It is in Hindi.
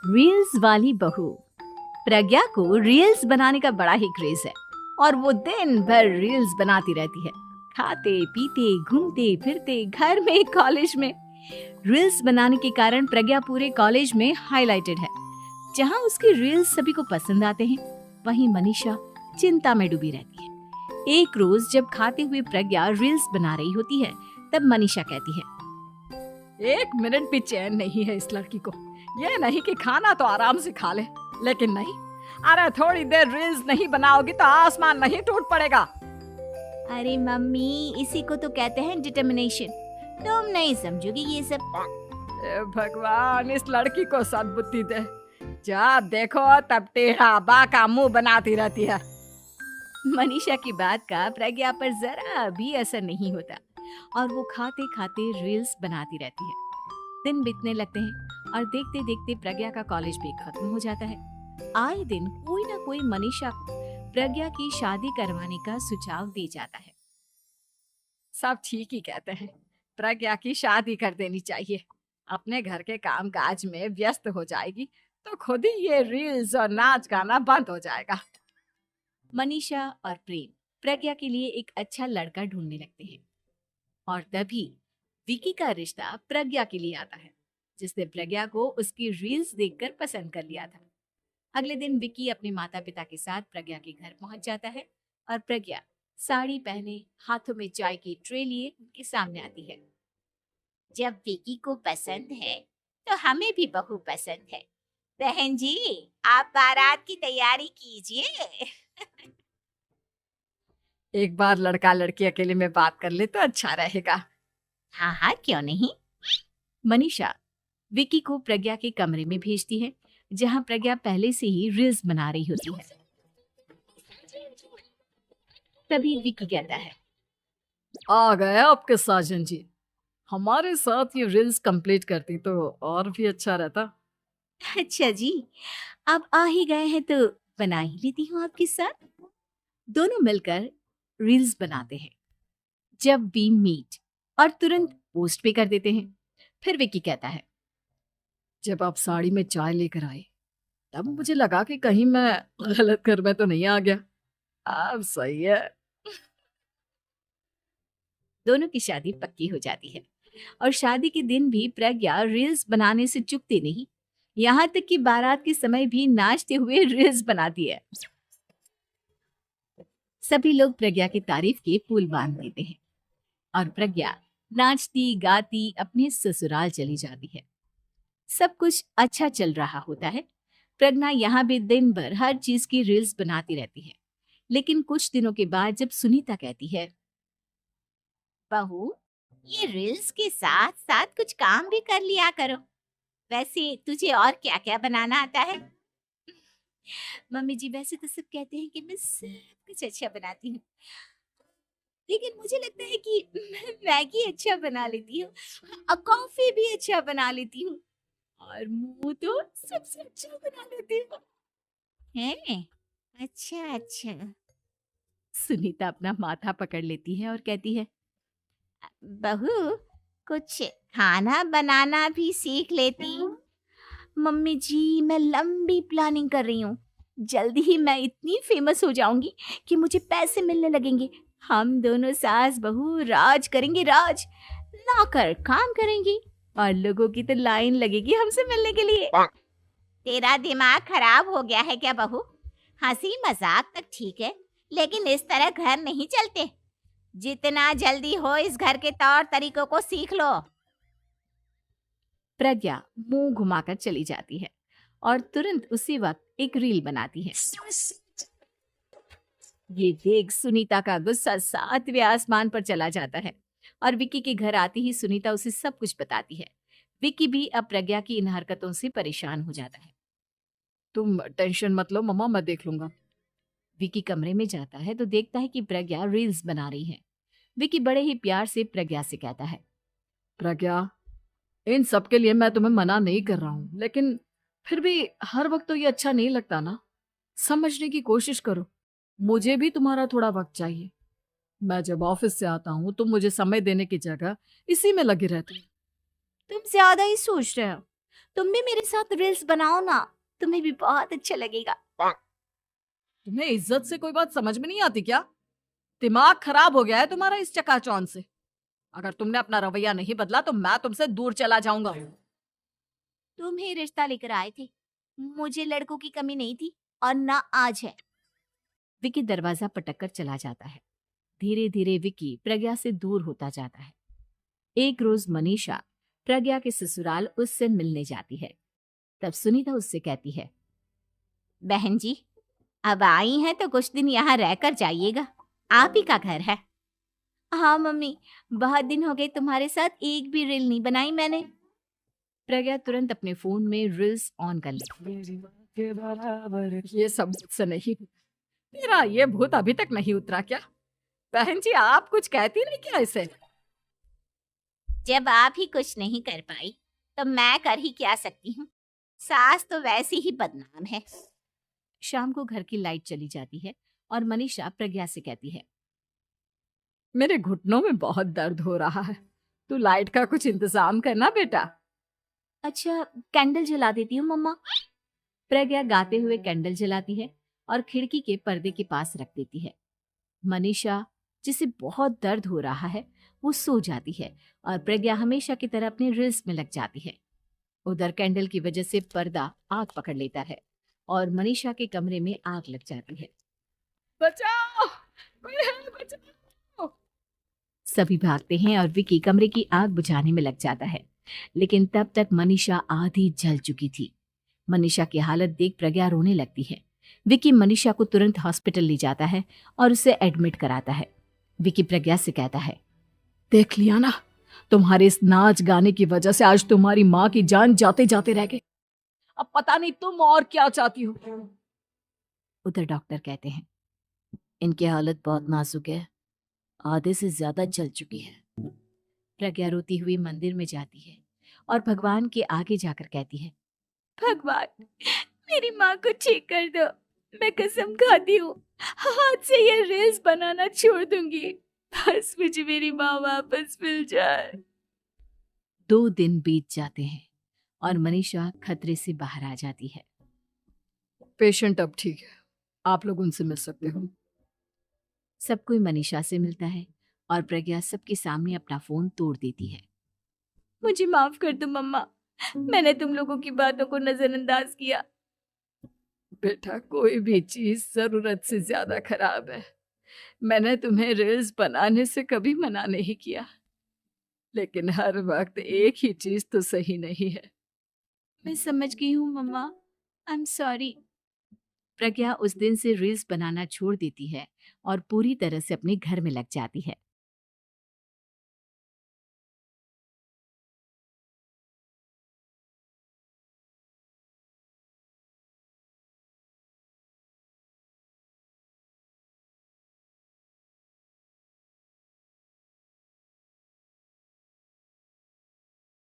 रील्स वाली बहू। प्रज्ञा को रील्स बनाने का बड़ा ही क्रेज है और वो दिन भर रील्स बनाती रहती है। खाते पीते घूमते फिरते घर में कॉलेज में रील्स बनाने के कारण प्रज्ञा पूरे कॉलेज में हाईलाइटेड है। जहां उसकी रील्स सभी को पसंद आते हैं, वहीं मनीषा चिंता में डूबी रहती है। एक रोज जब खाते हुए प्रज्ञा रील्स बना रही होती है, तब मनीषा कहती है, एक मिनट भी चैन नहीं है इस लड़की को। ये नहीं कि खाना तो आराम से खा ले, लेकिन नहीं, अरे थोड़ी देर रील्स नहीं बनाओगी तो आसमान नहीं टूट पड़ेगा। अरे मम्मी, इसी को तो कहते हैं डिटर्मिनेशन। तुम नहीं समझोगी ये सब। भगवान, इस लड़की को सद्बुद्धि दे। जब देखो तब टेढ़ा बाका मुंह बनाती रहती है। मनीषा की बात का प्रज्ञा पर जरा भी असर नहीं होता और वो खाते खाते रील्स बनाती रहती है। दिन बीतने लगते हैं और देखते देखते प्रज्ञा का कॉलेज भी खत्म हो जाता है। आए दिन कोई ना कोई मनीषा को प्रज्ञा की शादी करवाने का सुझाव दे जाता है। सब ठीक ही कहते हैं, प्रज्ञा की शादी कर देनी चाहिए। अपने घर के काम काज में व्यस्त हो जाएगी तो खुद ही ये रील्स और नाच गाना बंद हो जाएगा। मनीषा और प्रेम प्रज्ञा के लिए एक अच्छा लड़का ढूंढने लगते हैं और तभी विकी का रिश्ता प्रज्ञा के लिए आता है, जिसने प्रज्ञा को उसकी रील्स देखकर पसंद कर लिया था। अगले दिन विकी अपने माता पिता के साथ प्रज्ञा के घर पहुंच जाता है और प्रज्ञा साड़ी पहने हाथों में चाय की ट्रे लिए उनके सामने आती है। जब विकी को पसंद है तो हमें भी बहू पसंद है। बहन जी, आप बारात की तैयारी कीजिए। एक बार लड़का लड़की अकेले में बात कर ले तो अच्छा रहेगा। हाँ हाँ, क्यों नहीं। मनीषा विकी को प्रज्ञा के कमरे में भेजती है, जहां प्रज्ञा पहले से ही रील्स बना रही होती है। तभी विकी कहता है, आ गए आपके साजन जी। हमारे साथ ये रील्स कंप्लीट करती तो और भी अच्छा रहता। अच्छा जी, आप आ ही गए हैं तो बना ही लेती हूँ आपके साथ। दोनों मिलकर रील्स बनाते हैं। जब वी मीट और तुरंत पोस्ट भी कर देते हैं। फिर विकी कहता है, जब आप साड़ी में चाय लेकर आए तब मुझे लगा कि कहीं मैं गलत घर में तो नहीं आ गया। अब सही है। दोनों की शादी पक्की हो जाती है और शादी के दिन भी प्रज्ञा रील्स बनाने से चूकती नहीं। यहाँ तक कि बारात के समय भी नाचते हुए रील्स बनाती है। सभी लोग प्रज्ञा की तारीफ के पुल बांध देते हैं और प्रज्ञा नाचती गाती अपने ससुराल चली जाती है। सब कुछ अच्छा चल रहा होता है। प्रज्ञा यहाँ भी दिन भर हर चीज की रील्स बनाती रहती है। लेकिन कुछ दिनों के बाद जब सुनीता कहती है, बहू, ये रील्स के साथ साथ कुछ काम भी कर लिया करो। वैसे तुझे और क्या क्या बनाना आता है? मम्मी जी, वैसे तो सब कहते हैं कि मैं सब कुछ अच्छा बनाती हूँ, लेकिन मुझे लगता है कि मैं मैगी अच्छा बना लेती हूँ और कॉफी भी अच्छा बना लेती हूँ और मुंह तो सबसे अच्छा बना लेती हूँ। हैं? अच्छा अच्छा। सुनीता अपना माथा पकड़ लेती है और कहती है, बहू, कुछ खाना बनाना भी सीख लेती। मम्मी जी, मैं लंबी प्लानिंग कर रही हूँ। जल्दी ही मैं इतनी फेमस हो जाऊंगी कि मुझे पैसे मिलने लगेंगे। हम दोनों सास बहू राज करेंगे, राज नौकर काम करेंगी और लोगों की तो लाइन लगेगी हमसे मिलने के लिए। तेरा दिमाग खराब हो गया है क्या बहू? हंसी मजाक तक ठीक है, लेकिन इस तरह घर नहीं चलते। जितना जल्दी हो इस घर के तौर तरीकों को सीख लो। प्रज्ञा मुंह घुमाकर चली जाती है और तुरंत उसी वक्त एक रील बनाती है। ये देख सुनीता का गुस्सा 7वें आसमान पर चला जाता है और विकी के घर आती ही सुनीता उसे सब कुछ बताती है। विकी भी अब प्रज्ञा की इन हरकतों से परेशान हो जाता है। तुम टेंशन मत लो मम्मा, मैं देख लूंगा। विकी कमरे में जाता है तो देखता है कि प्रज्ञा रील्स बना रही है। विकी बड़े ही प्यार से प्रज्ञा से कहता है, प्रज्ञा, इन सब के लिए मैं तुम्हें मना नहीं कर रहा हूँ, लेकिन फिर भी हर वक्त तो ये अच्छा नहीं लगता ना। समझने की कोशिश करो, मुझे भी तुम्हारा थोड़ा वक्त चाहिए। मैं जब ऑफिस से आता हूँ तो मुझे समय देने की जगह इसी में लगी रहती है। तुम ज्यादा ही सोच रहे हो। तुम भी मेरे साथ रील्स बनाओ ना, तुम्हें भी बहुत अच्छा लगेगा। तुम्हें इज्जत से कोई बात समझ में नहीं आती क्या? दिमाग खराब हो गया है तुम्हारा इस चकाचौंध से। अगर तुमने अपना रवैया नहीं बदला तो मैं तुमसे दूर चला जाऊंगा। तुम ही रिश्ता लेकर आए थे, मुझे लड़कों की कमी नहीं थी और ना आज है। विकी दरवाजा पटककर चला जाता है। धीरे धीरे विकी प्रज्ञा से दूर होता जाता है। एक रोज मनीषा प्रज्ञा के ससुराल उससे मिलने जाती है। तब सुनीता उससे कहती है, बहन जी, अब आई हैं तो कुछ दिन यहाँ रहकर जाइएगा, आप ही का घर है। हाँ मम्मी, बहुत दिन हो गए तुम्हारे साथ एक भी रील नहीं बनाई मैंने। प्रज्ञा तुरंत अपने फोन में रील्स ऑन कर लेती है। ये सब मुझसे नहीं, तेरा ये भूत अभी तक नहीं उतरा क्या? बहन जी आप कुछ कहती नहीं क्या इसे? जब आप ही कुछ नहीं कर पाई तो मैं कर ही क्या सकती हूँ। सास तो वैसी ही बदनाम है। शाम को घर की लाइट चली जाती है और मनीषा प्रज्ञा से कहती है, मेरे घुटनों में बहुत दर्द हो रहा है, तू लाइट का कुछ इंतजाम करना बेटा। अच्छा कैंडल जला देती हूँ मम्मा। प्रज्ञा गाते हुए कैंडल जलाती है और खिड़की के पर्दे के पास रख देती है। मनीषा जिसे बहुत दर्द हो रहा है वो सो जाती है और प्रज्ञा हमेशा की तरह अपने रील्स में लग जाती है। उधर कैंडल की वजह से पर्दा आग पकड़ लेता है और मनीषा के कमरे में आग लग जाती है। बचाओ, कोई है, बचाओ। सभी भागते हैं और विकी कमरे की आग बुझाने में लग जाता है, लेकिन तब तक मनीषा आधी जल चुकी थी। मनीषा की हालत देख प्रज्ञा रोने लगती है। विकी मनीषा को तुरंत हॉस्पिटल ले जाता है और उसे एडमिट कराता है। विकी प्रज्ञा से कहता है, देख लिया ना, तुम्हारे इस नाच गाने की वजह से आज तुम्हारी माँ की जान जाते जाते रह गई। अब पता नहीं तुम और क्या चाहती हो। उधर डॉक्टर कहते हैं, इनकी हालत बहुत नाजुक है, आधे से ज्यादा जल चुकी है। प्रज्ञा रोती हुई मंदिर में जाती है और भगवान के आगे जाकर कहती है, भगवान मेरी माँ को ठीक कर दो, मैं कसम खाती हूँ हाथ से ये रील्स बनाना छोड़ दूंगी, बस मुझे मेरी माँ वापस मिल जाए। 2 दिन बीत जाते हैं और मनीषा खतरे से बाहर आ जाती है। पेशेंट अब ठीक है, आप लोग उनसे मिल सकते हो। सब कोई मनीषा से मिलता है और प्रज्ञा सबके सामने अपना फोन तोड़ देती है। मुझे माफ कर दो मम्मा, मैंने तुम लोगों की बातों को नजरअंदाज किया। बेटा कोई भी चीज जरूरत से ज्यादा खराब है। मैंने तुम्हें रील्स बनाने से कभी मना नहीं किया, लेकिन हर वक्त एक ही चीज तो सही नहीं है। मैं समझ गई हूँ मम्मा, आई एम सॉरी। प्रज्ञा उस दिन से रील्स बनाना छोड़ देती है और पूरी तरह से अपने घर में लग जाती है।